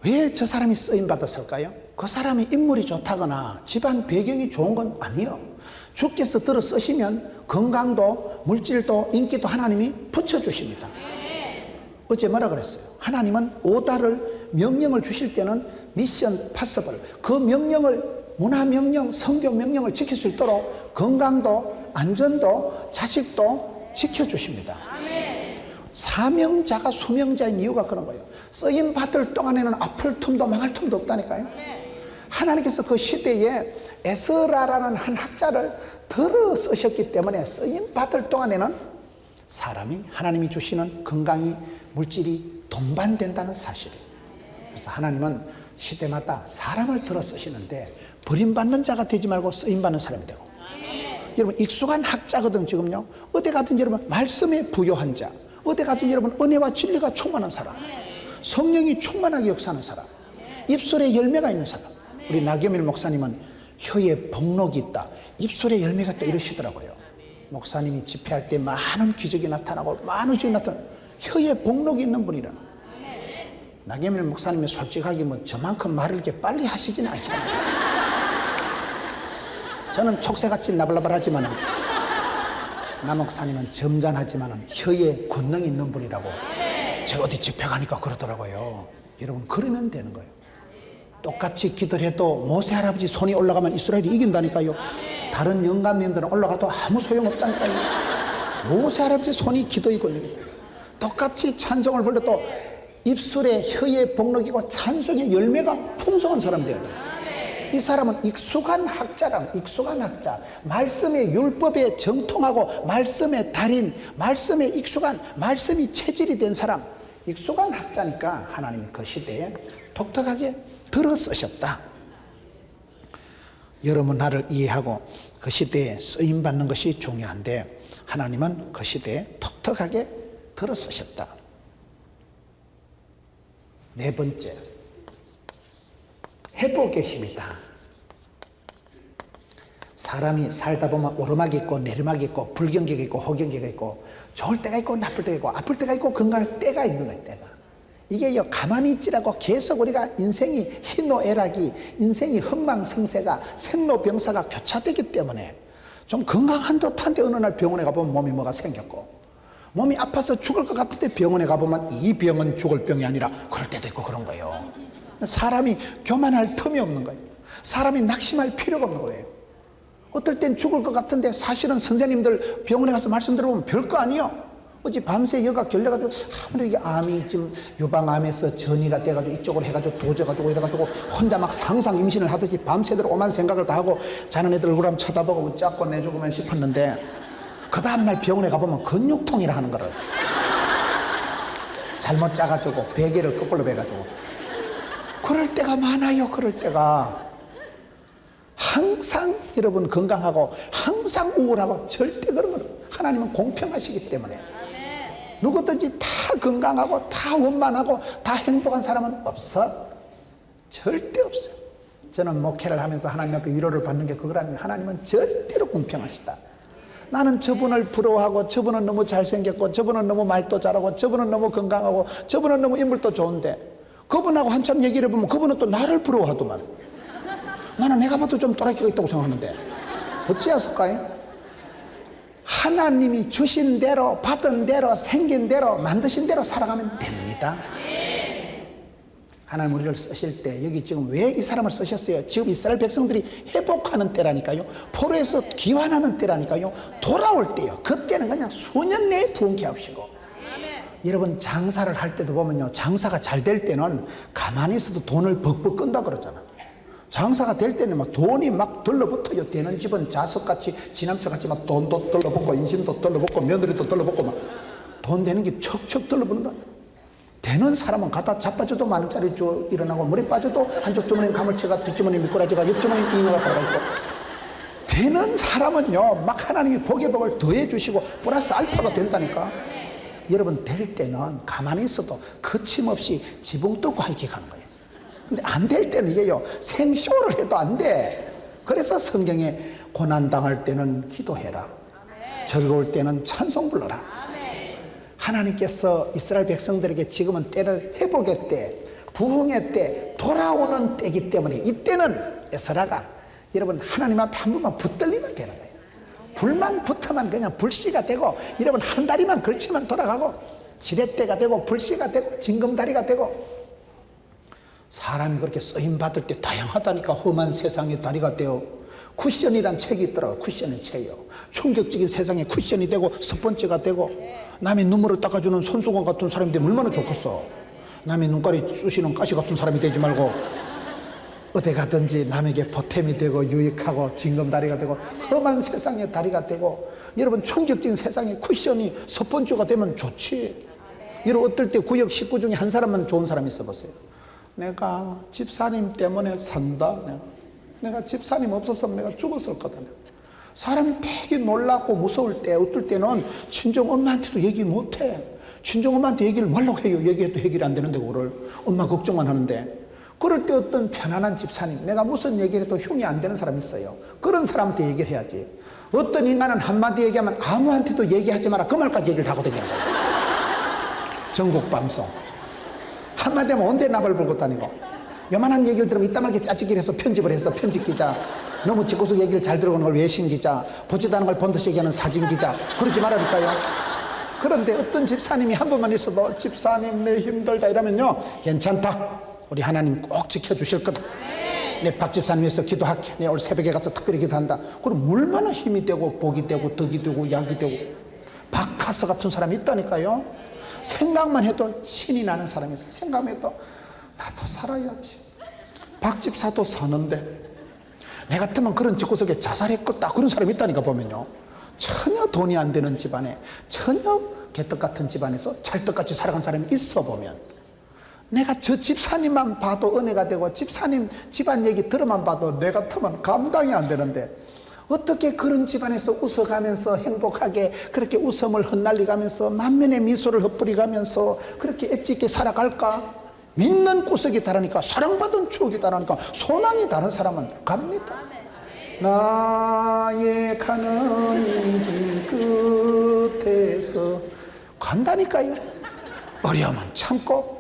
왜 저 사람이 쓰임받았을까요? 그 사람이 인물이 좋다거나 집안 배경이 좋은 건 아니에요. 주께서 들어 쓰시면 건강도 물질도 인기도 하나님이 붙여주십니다. 어제 뭐라 그랬어요? 하나님은 오다를 명령을 주실 때는 미션 파서블 그 명령을 문화명령, 성교명령을 지킬 수 있도록 건강도 안전도 자식도 지켜주십니다. 사명자가 수명자인 이유가 그런 거예요. 쓰임 받을 동안에는 아플 틈도 망할 틈도 없다니까요. 하나님께서 그 시대에 에스라라는 한 학자를 들어 쓰셨기 때문에 쓰임 받을 동안에는 사람이 하나님이 주시는 건강이 물질이 동반된다는 사실이에요. 그래서 하나님은 시대마다 사람을 들어 쓰시는데 버림받는 자가 되지 말고 쓰임받는 사람이 되고, 여러분 익숙한 학자거든. 지금요 어디 가든지 여러분 말씀에 부요한 자, 어디 가든지 여러분 은혜와 진리가 충만한 사람, 성령이 충만하게 역사하는 사람, 입술에 열매가 있는 사람. 우리 나겸일 목사님은 혀에 복록이 있다, 입술에 열매가 또 이러시더라고요. 목사님이 집회할 때 많은 기적이 나타나고 많은 기적이 나타나고 혀에 복록이 있는 분이라는. 나겸일 목사님이 솔직하게 뭐 저만큼 말을 이렇게 빨리 하시지는 않잖아요. 저는 촉새같이 나발나발하지만은 나 목사님은 점잖하지만은 혀에 권능이 있는 분이라고 제가 어디 집회 가니까 그러더라고요. 여러분 그러면 되는 거예요. 똑같이 기도를 해도 모세 할아버지 손이 올라가면 이스라엘이 이긴다니까요. 다른 영감님들은 올라가도 아무 소용없다니까요. 모세 할아버지 손이 기도의 권능이에요. 똑같이 찬송을 불러도 입술에 혀에 복록이고 찬송의 열매가 풍성한 사람 되어야 돼요. 이 사람은 익숙한 학자랑 익숙한 학자, 말씀의 율법에 정통하고 말씀의 달인, 말씀에 익숙한, 말씀이 체질이 된 사람, 익숙한 학자니까 하나님이 그 시대에 독특하게 들어 쓰셨다. 여러분 나를 이해하고 그 시대에 쓰임받는 것이 중요한데 하나님은 그 시대에 독특하게 들어 쓰셨다. 네 번째, 회복의 힘이다. 사람이 살다 보면 오르막이 있고 내리막이 있고 불경기가 있고 호경기가 있고 좋을 때가 있고 나쁠 때가 있고 아플 때가 있고 건강할 때가 있는 거예요. 때가. 이게요 가만히 있지라고 계속 우리가 인생이 희노애락이, 인생이 흥망성쇠가, 생로병사가 교차되기 때문에 좀 건강한 듯한데 어느 날 병원에 가보면 몸이 뭐가 생겼고, 몸이 아파서 죽을 것 같은데 병원에 가보면 이 병은 죽을 병이 아니라 그럴 때도 있고 그런 거예요. 사람이 교만할 틈이 없는 거예요. 사람이 낙심할 필요가 없는 거예요. 어떨 땐 죽을 것 같은데 사실은 선생님들 병원에 가서 말씀 들어보면 별거 아니에요. 어제 밤새 여가 결려가지고 아무래도 이게 암이 지금 유방암에서 전이가 돼가지고 이쪽으로 해가지고 도져가지고 이래가지고 혼자 막 상상 임신을 하듯이 밤새도록 오만 생각을 다 하고 자는 애들 얼굴 한번 쳐다보고 웃자고 내주고만 싶었는데 그 다음날 병원에 가보면 근육통이라 하는 거를 잘못 짜가지고 베개를 거꾸로 베가지고 그럴 때가 많아요. 그럴 때가 항상 여러분 건강하고 항상 우울하고 절대 그런 건 하나님은 공평하시기 때문에 누구든지 다 건강하고 다 원만하고 다 행복한 사람은 없어. 절대 없어요. 저는 목회를 하면서 하나님 앞에 위로를 받는 게 그거라면 하나님은 절대로 공평하시다. 나는 저분을 부러워하고 저분은 너무 잘생겼고 저분은 너무 말도 잘하고 저분은 너무 건강하고 저분은 너무 인물도 좋은데 그분하고 한참 얘기를 해보면 그분은 또 나를 부러워하더만. 나는 내가 봐도 좀 또라이끼가 있다고 생각하는데 어찌했을까요? 하나님이 주신 대로 받은 대로 생긴 대로 만드신 대로 살아가면 됩니다. 하나님 우리를 쓰실 때 여기 지금 왜 이 사람을 쓰셨어요? 지금 이스라엘 백성들이 회복하는 때라니까요. 포로에서 귀환하는 때라니까요. 돌아올 때요. 그때는 그냥 수년 내에 부흥케 하시고. 여러분 장사를 할 때도 보면요, 장사가 잘 될 때는 가만히 있어도 돈을 벅벅 끈다 그러잖아. 장사가 될 때는 막 돈이 막 들러붙어요. 되는 집은 자석같이 지남처같이 막 돈도 들러붙고 인심도 들러붙고 며느리도 들러붙고 막 돈 되는 게 척척 들러붙는다. 되는 사람은 갖다 자빠져도 만 원짜리 줘 일어나고 물에 빠져도 한쪽 주머니는 가물치가 뒷주머니 미꾸라지가 옆주머니는 잉어가 들어가 있고, 되는 사람은요 막 하나님이 복의 복을 더해 주시고 플러스 알파가 된다니까. 여러분 될 때는 가만히 있어도 거침없이 지붕 뚫고 하이킥하는 거예요. 근데 안 될 때는 이게요 생쇼를 해도 안 돼. 그래서 성경에 고난당할 때는 기도해라, 즐거울 때는 찬송 불러라. 하나님께서 이스라엘 백성들에게 지금은 때를 회복의 때, 부흥의 때, 돌아오는 때이기 때문에 이때는 에스라가 여러분 하나님 앞에 한 번만 붙들리면 되는 거예요. 불만 붙으면 그냥 불씨가 되고, 여러분 한 다리만 걸치면 돌아가고 지렛대가 되고 불씨가 되고 징검다리가 되고. 사람이 그렇게 쓰임받을 때 다양하다니까. 험한 세상의 다리가 되어. 쿠션이란 책이 있더라고요. 쿠션의 책이요. 충격적인 세상에 쿠션이 되고 스펀지가 되고, 남의 눈물을 닦아주는 손수건 같은 사람이 되면 얼마나 좋겠어. 남의 눈가리 쑤시는 가시 같은 사람이 되지 말고 어디 가든지 남에게 보탬이 되고 유익하고 징검다리가 되고 험한 세상의 다리가 되고. 여러분, 충격적인 세상의 쿠션이 스펀지가 되면 좋지. 여러분, 어떨 때 구역 식구 중에 한 사람만 좋은 사람이 있어 보세요. 내가 집사님 때문에 산다. 내가 집사님 없었으면 내가 죽었을 거다. 사람이 되게 놀랍고 무서울 때, 어떨 때는 친정 엄마한테도 얘기 못해. 친정 엄마한테 얘기를 말라고 해요. 얘기해도 해결이 안 되는데 그거를 엄마 걱정만 하는데. 그럴 때 어떤 편안한 집사님, 내가 무슨 얘기를 해도 흉이 안 되는 사람이 있어요. 그런 사람한테 얘기를 해야지. 어떤 인간은 한마디 얘기하면 아무한테도 얘기하지 마라, 그 말까지 얘기를 하고 다니는 거예요. 전국 방송 한마디 하면 온데 나발 불고 다니고, 요만한 얘기를 들으면 이따만하게 짜치기를 해서 편집을 해서 편집 기자, 너무 집구석 얘기를 잘 들어가는 걸 외신 기자, 보지도 않은 걸 본듯이 얘기하는 사진 기자, 그러지 말라니까요. 그런데 어떤 집사님이 한 번만 있어도 집사님 내 힘들다 이러면요, 괜찮다, 우리 하나님 꼭 지켜주실 거다, 내 박 집사님 위해서 기도할게, 내 오늘 새벽에 가서 특별히 기도한다. 그럼 얼마나 힘이 되고 복이 되고 덕이 되고 약이 되고. 박하서 같은 사람이 있다니까요. 생각만 해도 신이 나는 사람이 있어요. 생각만 해도 나도 살아야지, 박 집사도 사는데 내 같으면 그런 집구석에 자살했겠다, 그런 사람이 있다니까. 보면요, 전혀 돈이 안 되는 집안에, 전혀 개떡 같은 집안에서 찰떡같이 살아간 사람이 있어 보면, 내가 저 집사님만 봐도 은혜가 되고 집사님 집안 얘기 들어만 봐도 내 같으면 감당이 안 되는데, 어떻게 그런 집안에서 웃어가면서 행복하게 그렇게 웃음을 흩날리가면서 만면의 미소를 흩뿌리가면서 그렇게 엣지 있게 살아갈까? 믿는 구석이 다르니까, 사랑받은 추억이 다르니까, 소망이 다른 사람은 갑니다. 나의 가는 길 끝에서 간다니까요. 어려움은 참고,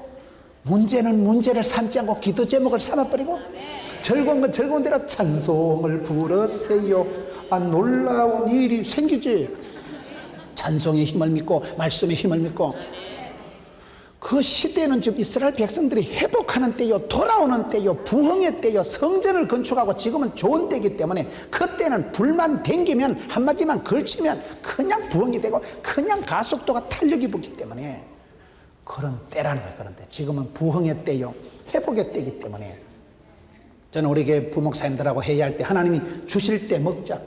문제는 문제를 삼지 않고 기도 제목을 삼아버리고, 즐거운 건 즐거운 대로 찬송을 부르세요. 아, 놀라운 일이 생기지. 찬송의 힘을 믿고 말씀의 힘을 믿고. 그 시대는 지금 이스라엘 백성들이 회복하는 때요, 돌아오는 때요, 부흥의 때요, 성전을 건축하고 지금은 좋은 때이기 때문에, 그때는 불만 댕기면 한마디만 걸치면 그냥 부흥이 되고 그냥 가속도가 탄력이 붙기 때문에 그런 때라는 거예요. 그런데 지금은 부흥의 때요, 회복의 때이기 때문에, 저는 우리 교회 부목사님들하고 회의할 때 하나님이 주실 때 먹자,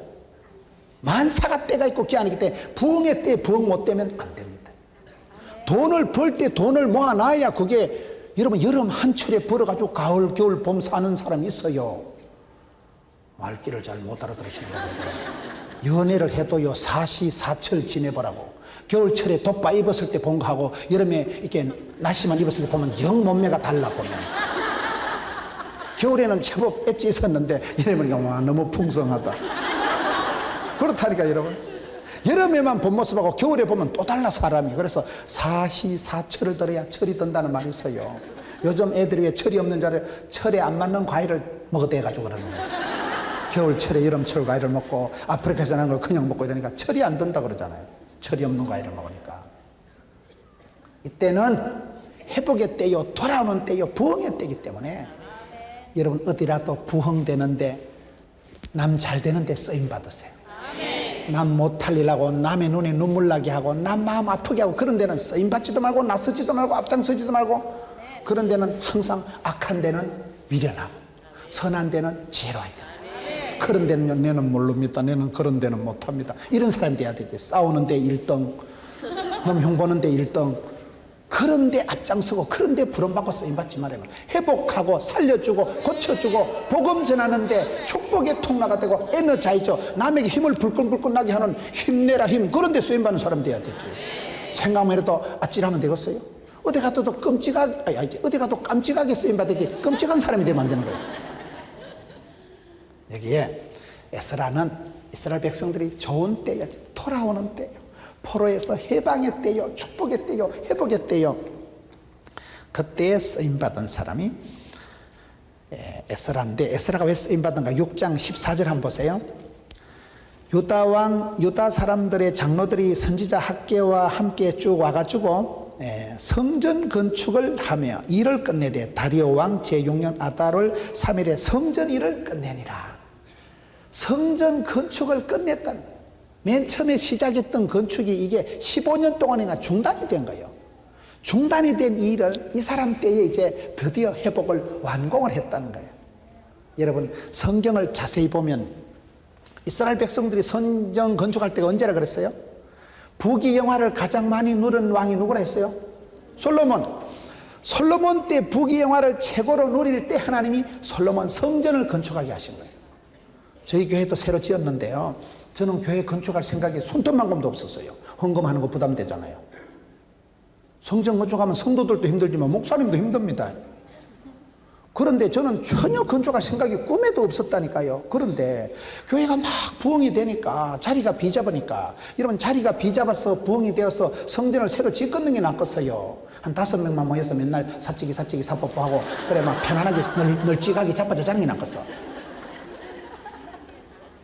만사가 때가 있고 기한이기 때문에 부흥의 때에 부흥 못 되면 안 됩니다. 돈을 벌 때 돈을 모아놔야 그게, 여러분, 여름 한철에 벌어가지고 가을 겨울 봄 사는 사람이 있어요. 말귀를 잘 못 알아들으시는 분들, 연애를 해도요 사시사철 지내보라고. 겨울철에 돗바 입었을 때 본 거하고 여름에 이렇게 나시만 입었을 때 보면 영 몸매가 달라. 보면 겨울에는 제법 엣지 있었는데 여름에 와 너무 풍성하다. 그렇다니까 여러분. 여름에만 본 모습하고 겨울에 보면 또 달라 사람이. 그래서 사시사철을 들어야 철이 든다는 말이 있어요. 요즘 애들이 왜 철이 없는 줄 알아요? 철에 안 맞는 과일을 먹어대가지고 그러는 거예요. 겨울철에 여름철 과일을 먹고 아프리카에서 나는 걸 그냥 먹고 이러니까 철이 안 든다 그러잖아요. 철이 없는 과일을 먹으니까. 이때는 회복의 때요, 돌아오는 때요, 부흥의 때이기 때문에 여러분, 어디라도 부흥되는데, 남 잘 되는데 쓰임 받으세요. 남 못할 일하고 남의 눈에 눈물 나게 하고 남 마음 아프게 하고 그런 데는 쓰임 받지도 말고 나서지도 말고 앞장서지도 말고, 그런 데는 항상 악한 데는 미련하고 선한 데는 지혜로워야 돼요. 그런 데는요, 내는 모릅니다, 내는 그런 데는 못합니다, 이런 사람이 돼야 되지. 싸우는 데 1등, 놈 흉보는 데 1등, 그런 데 앞장서고 그런 데 부름받고 쓰임받지 말아요. 회복하고 살려주고 고쳐주고 복음 전하는데 축복의 통로가 되고 에너자이저, 남에게 힘을 불끈불끈 나게 하는 힘내라 힘, 그런 데 쓰임받는 사람 돼야 되지. 생각만 해도 아찔하면 되겠어요? 어디 가도 어디 가도 깜찍하게 쓰임받기, 끔찍한 사람이 되면 안 되는 거예요. 여기에 에스라는 이스라엘 백성들이 좋은 때예요, 돌아오는 때예요, 포로에서 해방의 때요, 축복의 때요, 회복의 때요. 그때에 쓰임받은 사람이 에스라인데, 에스라가 왜 쓰임받은가? 6장 14절 한번 보세요. 유다 사람들의 장로들이 선지자 학계와 함께 쭉 와가지고 성전 건축을 하며 일을 끝내되 다리오 왕 제6년 아달월 3일에 성전 일을 끝내니라. 성전 건축을 끝냈다는 거예요. 맨 처음에 시작했던 건축이 이게 15년 동안이나 중단이 된 거예요. 중단이 된 이 일을 이 사람 때에 이제 드디어 회복을 완공을 했다는 거예요. 여러분, 성경을 자세히 보면 이스라엘 백성들이 성전 건축할 때가 언제라 그랬어요? 부귀 영화를 가장 많이 누린 왕이 누구라 했어요? 솔로몬. 솔로몬 때 부귀 영화를 최고로 누릴 때 하나님이 솔로몬 성전을 건축하게 하신 거예요. 저희 교회도 새로 지었는데요, 저는 교회 건축할 생각이 손톱만큼도 없었어요. 헌금하는 거 부담되잖아요. 성전 건축하면 성도들도 힘들지만 목사님도 힘듭니다. 그런데 저는 전혀 건축할 생각이 꿈에도 없었다니까요. 그런데 교회가 막 부흥이 되니까, 자리가 비잡으니까, 여러분 자리가 비잡아서 부흥이 되어서 성전을 새로 짓는 게 낫겠어요. 한 5명만 모여서 맨날 사치기 사뽀뽀하고 그래 막 편안하게 널찍하게 자빠져 자는 게 낫겠어.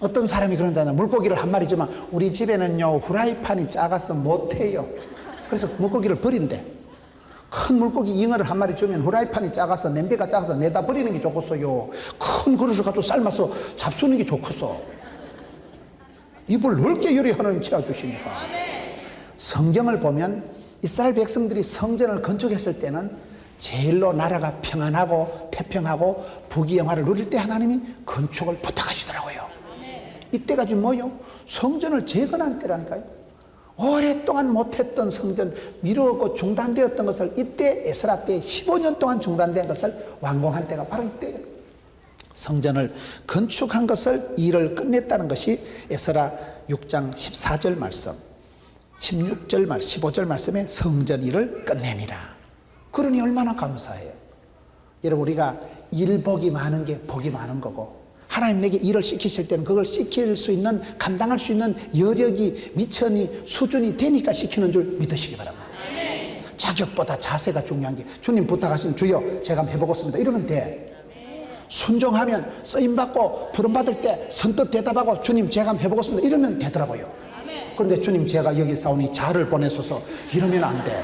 어떤 사람이 그런잖아요. 물고기를 한 마리 주면 우리 집에는요 후라이팬이 작아서 못해요. 그래서 물고기를 버린대. 큰 물고기 잉어를 한 마리 주면 후라이팬이 작아서, 냄비가 작아서 내다 버리는 게 좋겠어요. 큰 그릇을 가지고 삶아서 잡수는 게 좋겠어. 입을 넓게 요리하는 채워주시니까. 성경을 보면 이스라엘 백성들이 성전을 건축했을 때는 제일로 나라가 평안하고 태평하고 부귀영화를 누릴 때 하나님이 건축을 부탁하시더라고요. 이때가 지금 뭐요? 성전을 재건한 때라니까요. 오랫동안 못했던 성전, 미루고 중단되었던 것을 이때 에스라 때 15년 동안 중단된 것을 완공한 때가 바로 이때예요. 성전을 건축한 것을 일을 끝냈다는 것이 에스라 6장 14절 말씀, 16절 말씀, 15절 말씀에 성전 일을 끝내니라. 그러니 얼마나 감사해요. 여러분, 우리가 일복이 많은 게 복이 많은 거고, 하나님 내게 일을 시키실 때는 그걸 시킬 수 있는, 감당할 수 있는 여력이, 미천이, 수준이 되니까 시키는 줄 믿으시기 바랍니다. 자격보다 자세가 중요한 게, 주님 부탁하신 주여 제가 한번 해보겠습니다 이러면 돼. 순종하면, 쓰임받고 부름받을 때 선뜻 대답하고 주님 제가 한번 해보겠습니다 이러면 되더라고요. 그런데 주님 제가 여기 싸우니 자를 보내소서 이러면 안 돼.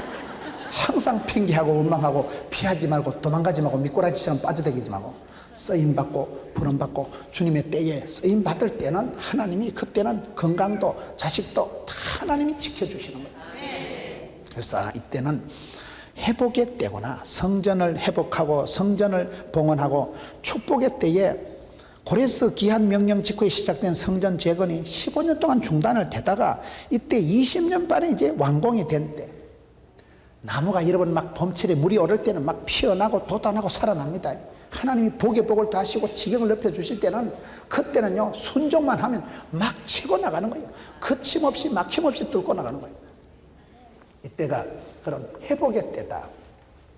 항상 핑계하고 원망하고 피하지 말고 도망가지 말고 미꾸라지처럼 빠져다니지 말고 쓰임받고 부름받고 주님의 때에 쓰임받을 때는 하나님이, 그때는 건강도 자식도 다 하나님이 지켜주시는 거예요. 그래서 이때는 회복의 때구나. 성전을 회복하고 성전을 봉헌하고 축복의 때에 고레스 기한 명령 직후에 시작된 성전 재건이 15년 동안 중단을 되다가 이때 20년 만에 이제 완공이 된 때, 나무가 여러분 막 봄철에 물이 오를 때는 막 피어나고 돋아나고 살아납니다. 하나님이 복에 복을 더하시고 지경을 넓혀주실 때는, 그때는요 순종만 하면 막 치고 나가는 거예요. 거침없이 막힘없이 뚫고 나가는 거예요. 이때가 그런 회복의 때다.